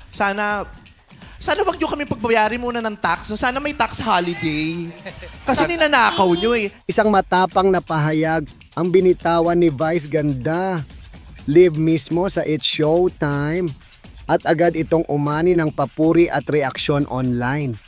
sana wag nyo kami pagbayarin muna ng tax. Sana may tax holiday. Kasi ninanakaw nyo eh. Isang matapang na pahayag ang binitawan ni Vice Ganda. Live mismo sa It's Showtime. At agad itong umani ng papuri at reaksyon online.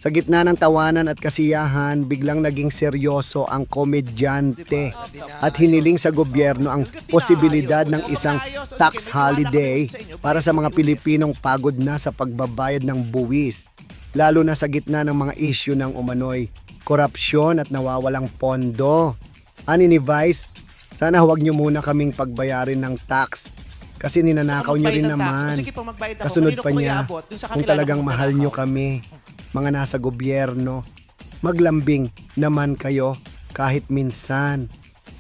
Sa gitna ng tawanan at kasiyahan, biglang naging seryoso ang komedyante at hiniling sa gobyerno ang posibilidad ng isang tax holiday para sa mga Pilipinong pagod na sa pagbabayad ng buwis, lalo na sa gitna ng mga issue ng umano'y korupsyon at nawawalang pondo. Ani ni Vice, sana huwag niyo muna kaming pagbayarin ng tax kasi ninanakaw niyo rin naman. Kasunod pa niya, kung talagang mahal niyo kami, mga nasa gobyerno, maglambing naman kayo kahit minsan.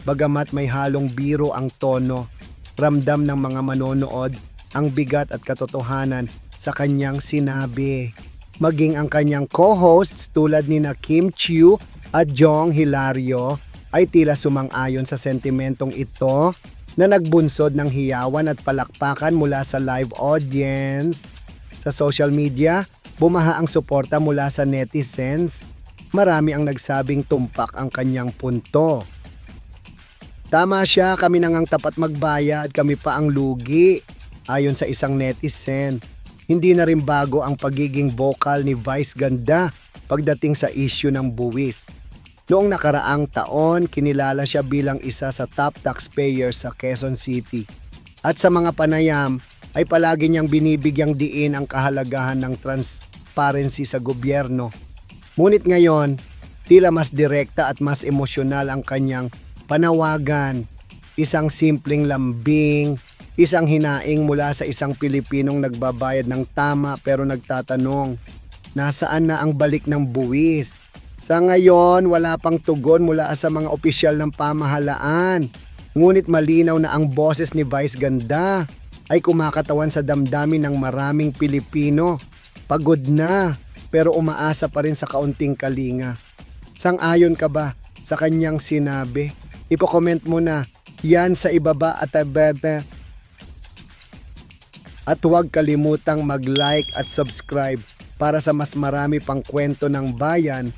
Bagamat may halong biro ang tono, ramdam ng mga manonood ang bigat at katotohanan sa kanyang sinabi. Maging ang kanyang co-hosts tulad ni na Kim Chiu at Jong Hilario ay tila sumang-ayon sa sentimentong ito na nagbunsod ng hiyawan at palakpakan mula sa live audience. Sa social media, bumaha ang suporta mula sa netizens. Marami ang nagsabing tumpak ang kanyang punto. Tama siya, kami na ngang tapat magbayad, kami pa ang lugi. Ayon sa isang netizen, hindi na rin bago ang pagiging vocal ni Vice Ganda pagdating sa issue ng buwis. Noong nakaraang taon, kinilala siya bilang isa sa top taxpayers sa Quezon City. At sa mga panayam, ay palagi niyang binibigyang diin ang kahalagahan ng transparency sa gobyerno. Ngunit ngayon, tila mas direkta at mas emosyonal ang kanyang panawagan. Isang simpleng lambing, isang hinaing mula sa isang Pilipinong nagbabayad ng tama pero nagtatanong, nasaan na ang balik ng buwis? Sa ngayon, wala pang tugon mula sa mga opisyal ng pamahalaan. Ngunit malinaw na ang boses ni Vice Ganda ay kumakatawan sa damdamin ng maraming Pilipino. Pagod na, pero umaasa pa rin sa kaunting kalinga. Sang-ayon ka ba sa kanyang sinabi? Ipo-comment mo na yan sa ibaba at abete. At huwag kalimutang mag-like at subscribe para sa mas marami pang kwento ng bayan